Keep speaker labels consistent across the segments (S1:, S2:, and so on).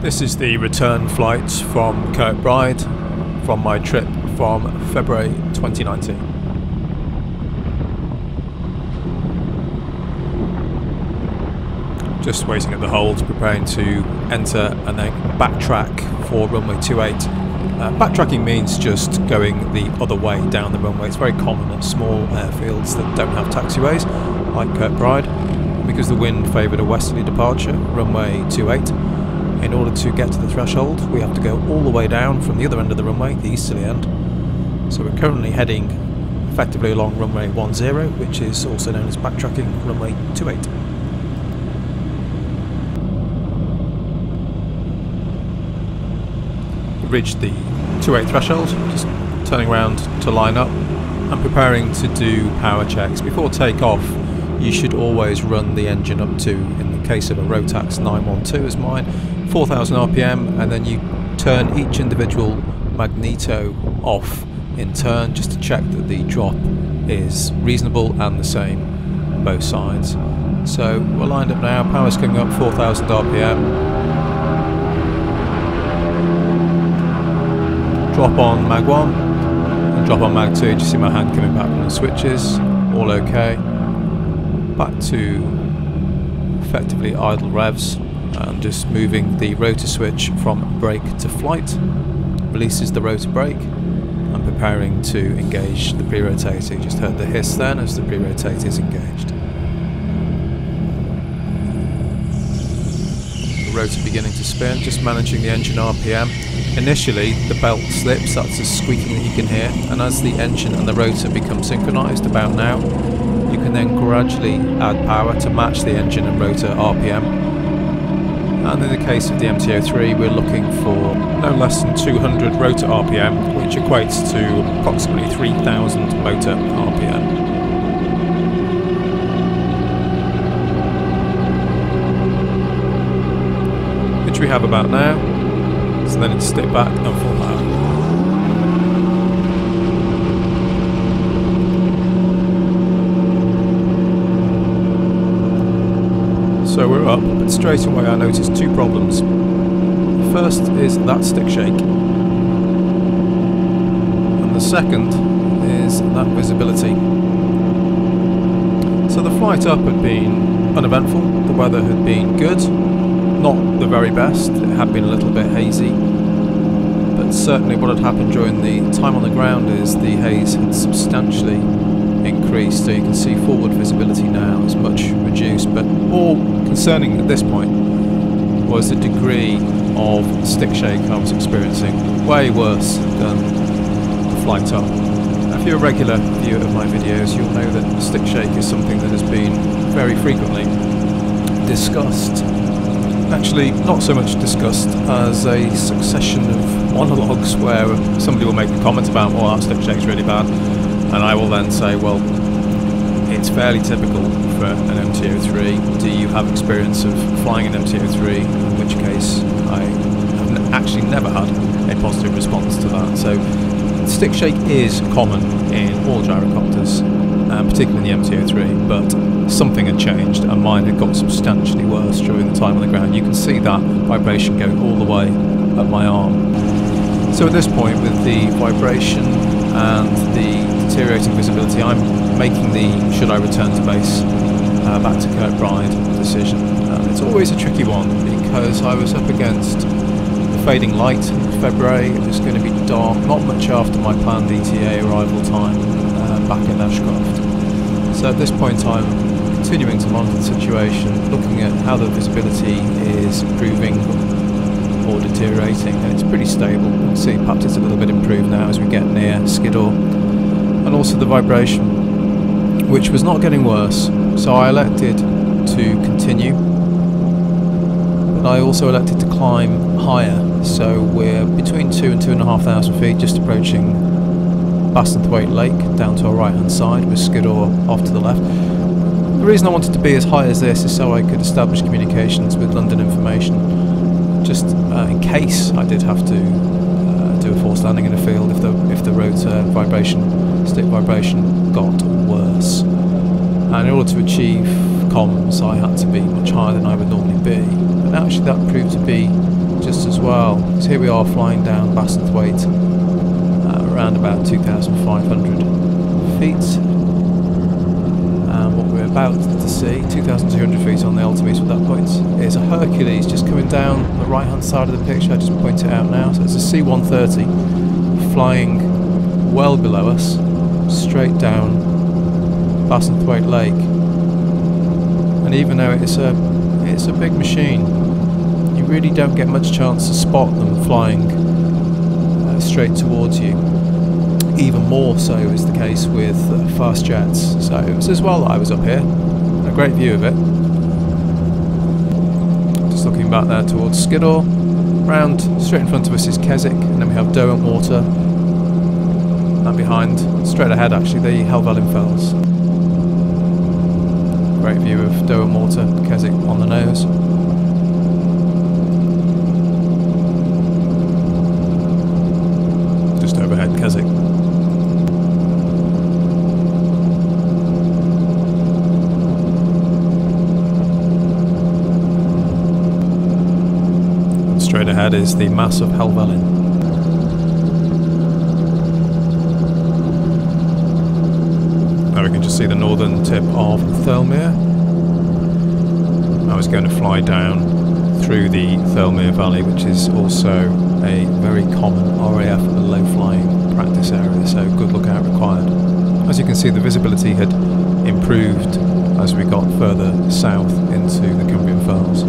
S1: This is the return flight from Kirkbride from my trip from February 2019. Just waiting at the hold, preparing to enter and then backtrack for runway 28. Backtracking means just going the other way down the runway. It's very common at small airfields that don't have taxiways, like Kirkbride, because the wind favoured a westerly departure, runway 28. In order to get to the threshold, we have to go all the way down from the other end of the runway, the easterly end. So we're currently heading effectively along runway 10, which is also known as backtracking runway 28. We reached the 28 threshold, just turning around to line up and preparing to do power checks. Before takeoff, you should always run the engine up to, in the case of a Rotax 912 as mine, 4,000 RPM, and then you turn each individual magneto off in turn just to check that the drop is reasonable and the same on both sides. So we're lined up now, power's coming up 4,000 RPM. Drop on mag 1 and drop on mag 2. Just see my hand coming back from the switches, all okay. Back to effectively idle revs and just moving the rotor switch from brake to flight, releases the rotor brake and preparing to engage the pre-rotator. You just heard the hiss then as the pre-rotator is engaged. The rotor beginning to spin, just managing the engine RPM. Initially the belt slips, that's a squeaking that you can hear, and as the engine and the rotor become synchronised about now, you can then gradually add power to match the engine and rotor RPM. And in the case of the MT-03, we're looking for no less than 200 rotor RPM, which equates to approximately 3,000 motor RPM. Which we have about now, so then it's stick back and full power. So we're up, but straight away I noticed two problems. The first is that stick shake, and the second is that visibility. So the flight up had been uneventful, the weather had been good, not the very best, it had been a little bit hazy, but certainly what had happened during the time on the ground is the haze had substantially increased, so you can see forward visibility now is much reduced, but more concerning at this point was the degree of stick shake I was experiencing, way worse than the flight up. If you're a regular viewer of my videos, you'll know that stick shake is something that has been very frequently discussed. Actually, not so much discussed as a succession of monologues where somebody will make a comment about, well, that stick shake's really bad, and I will then say, well, it's fairly typical for an MT-03. Do you have experience of flying an MT-03? In which case, I have actually never had a positive response to that. So, stick shake is common in all gyrocopters, particularly in the MT-03, but something had changed and mine had got substantially worse during the time on the ground. You can see that vibration going all the way up my arm. So at this point, with the vibration and the deteriorating visibility, I'm making the should I return to base back to Kirkbride decision. It's always a tricky one because I was up against the fading light in February. It was going to be dark not much after my planned ETA arrival time back in Ashcroft. So at this point I'm continuing to monitor the situation, looking at how the visibility is improving or deteriorating, and it's pretty stable. You can see perhaps it's a little bit improved now as we get near Skiddaw. And also the vibration, which was not getting worse, so I elected to continue, but I also elected to climb higher, so we're between 2,000 and 2,500 feet, just approaching Bassenthwaite Lake down to our right hand side with Skiddaw off to the left. The reason I wanted to be as high as this is so I could establish communications with London Information, just in case I did have to do a forced landing in a field if the rotor vibration, stick vibration got worse. And in order to achieve comms I had to be much higher than I would normally be, but actually that proved to be just as well, because here we are flying down Bassenthwaite around about 2,500 feet. And what we're about to see, 2,200 feet on the altimeter at that point, is a Hercules just coming down the right hand side of the picture. I just point it out now. So it's a C-130 flying well below us, straight down Bassenthwaite Lake. And even though it's a big machine, you really don't get much chance to spot them flying straight towards you. Even more so is the case with fast jets. So it was as well that I was up here. A great view of it. Just looking back there towards Skiddaw. Round straight in front of us is Keswick, and then we have Derwentwater. And behind, straight ahead actually, the Helvellyn Fells. Great view of Derwentwater, Keswick on the nose. Just overhead Keswick. And straight ahead is the mass of Helvellyn. Now we can just see the northern tip of Thirlmere. I was going to fly down through the Thirlmere Valley, which is also a very common RAF low-flying practice area, so good lookout required. As you can see, the visibility had improved as we got further south into the Cumbrian Fells.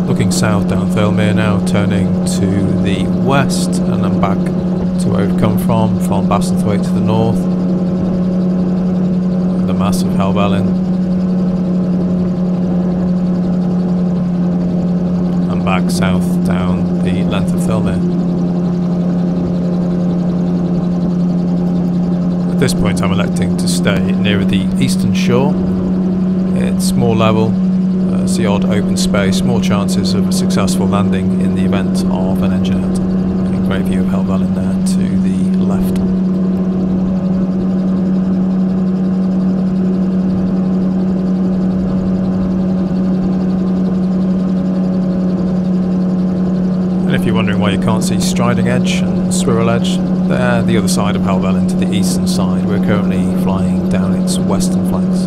S1: Looking south down Thirlmere now, turning to the west and then back to where we've come from Bassenthwaite to the north, the mass of Helvellyn, and back south down the length of Thirlmere. At this point I'm electing to stay nearer the eastern shore. It's more level. It's the odd open space, more chances of a successful landing in the event of an engine out. And a great view of Helvellyn there to the left. And if you're wondering why you can't see Striding Edge and Swirl Edge, they're the other side of Helvellyn to the eastern side. We're currently flying down its western flanks.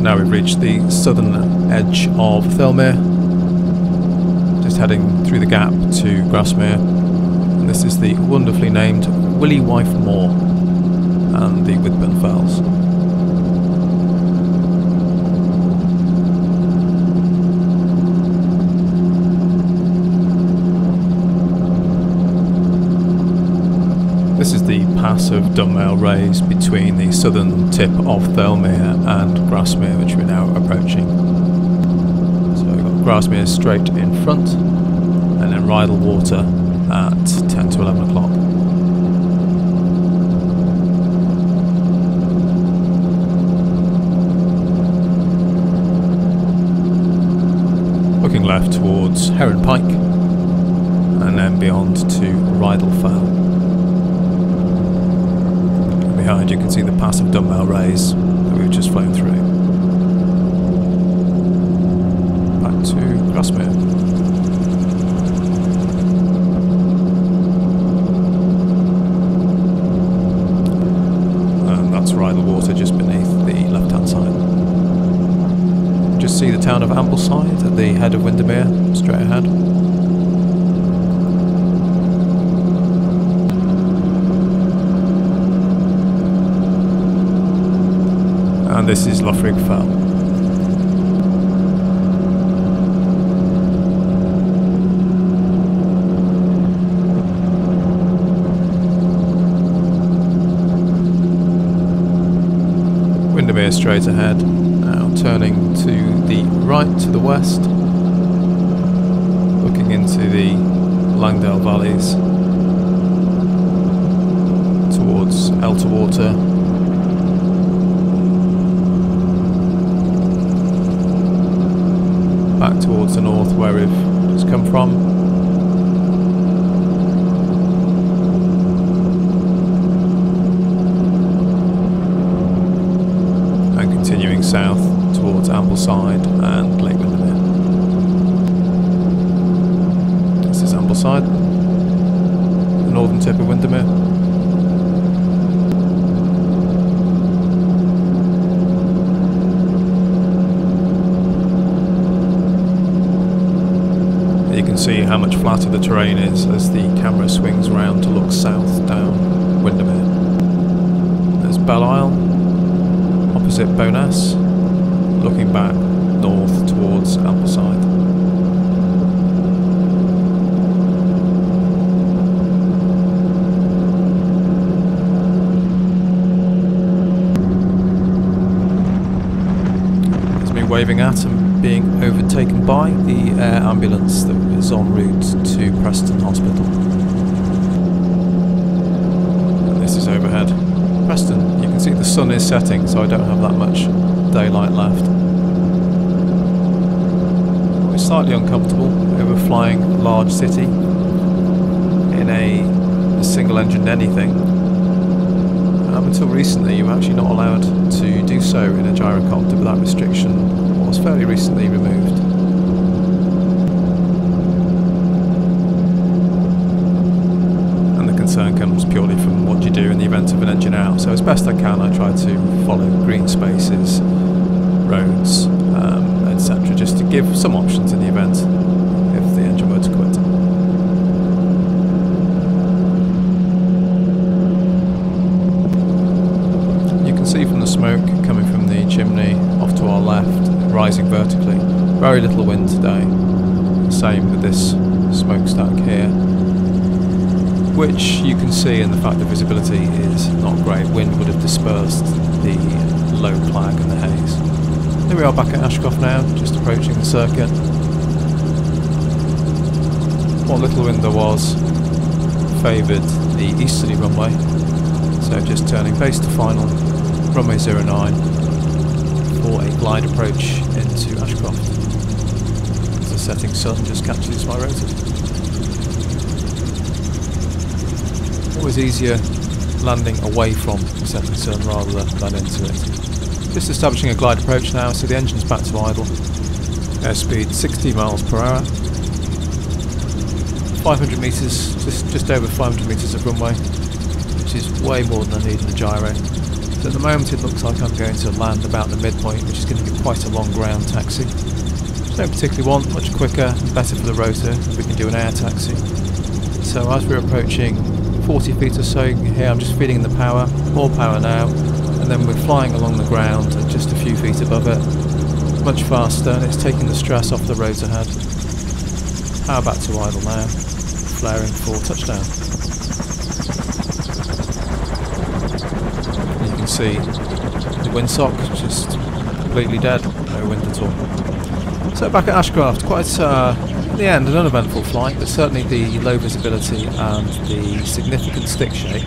S1: Now we've reached the southern edge of Thirlmere, just heading through the gap to Grasmere, and this is the wonderfully named Willie Wife Moor and the Whitburn Fells. This is the pass of Dunmail Raise between the southern tip of Thirlmere and Grasmere, which we're now approaching. So we've got Grasmere straight in front, and then Rydal Water at 10 to 11 o'clock. Looking left towards Heron Pike, and then beyond to Rydal Fell. Behind you can see the pass of Dunmail Raise that we've just flown through. Back to Grasmere. And that's Rydal Water just beneath the left hand side. Just see the town of Ambleside at the head of Windermere, straight ahead. And this is Loughrigg Fell. straight ahead, now turning to the right to the west, looking into the Langdale valleys towards Elterwater. Back towards the north where we've just come from. Continuing south towards Ambleside and Lake Windermere. This is Ambleside, the northern tip of Windermere. You can see how much flatter the terrain is as the camera swings round to look south down Windermere. There's Belle Isle, opposite Bowness, looking back north towards Ambleside. There's me waving at and being overtaken by the air ambulance that was en route to Preston Hospital. And this is overhead. Preston, you can see the sun is setting, so I don't have that much daylight left. It's slightly uncomfortable overflying a large city in a single-engined anything. Up until recently, you were actually not allowed to do so in a gyrocopter, but that restriction was fairly recently removed. Concern comes purely from what you do in the event of an engine out. So as best I can, I try to follow green spaces, roads, etc., just to give some options in the event if the engine were to quit. You can see from the smoke coming from the chimney off to our left, rising vertically. Very little wind today. Same with this smokestack here, which you can see in the fact that visibility is not great. Wind would have dispersed the low clag and the haze. Here we are back at Ashcroft now, just approaching the circuit. What little wind there was favoured the easterly runway, so just turning base to final, runway 09 for a glide approach into Ashcroft. The setting sun just catches my rotor. Always easier landing away from the setting sun rather than into it. Just establishing a glide approach now, so the engine's back to idle. Airspeed 60 miles per hour. 500 metres, just over 500 metres of runway, which is way more than I need in the gyro. So at the moment it looks like I'm going to land about the midpoint, which is going to be quite a long ground taxi. Don't particularly want, much quicker and better for the rotor if we can do an air taxi. So as we're approaching 40 feet or so, here I'm just feeding in the power, more power now, and then we're flying along the ground at just a few feet above it, much faster, and it's taking the stress off the rotor head. Power back to idle now, flaring for touchdown. And you can see the windsock just completely dead, no wind at all. So back at Ashcroft, quite in the end, an uneventful flight, but certainly the low visibility and the significant stick shake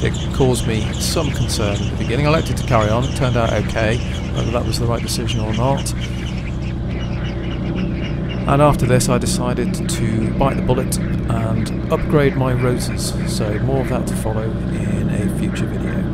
S1: that caused me some concern at the beginning. I elected to carry on, it turned out okay, whether that was the right decision or not. And after this I decided to bite the bullet and upgrade my rotors, so more of that to follow in a future video.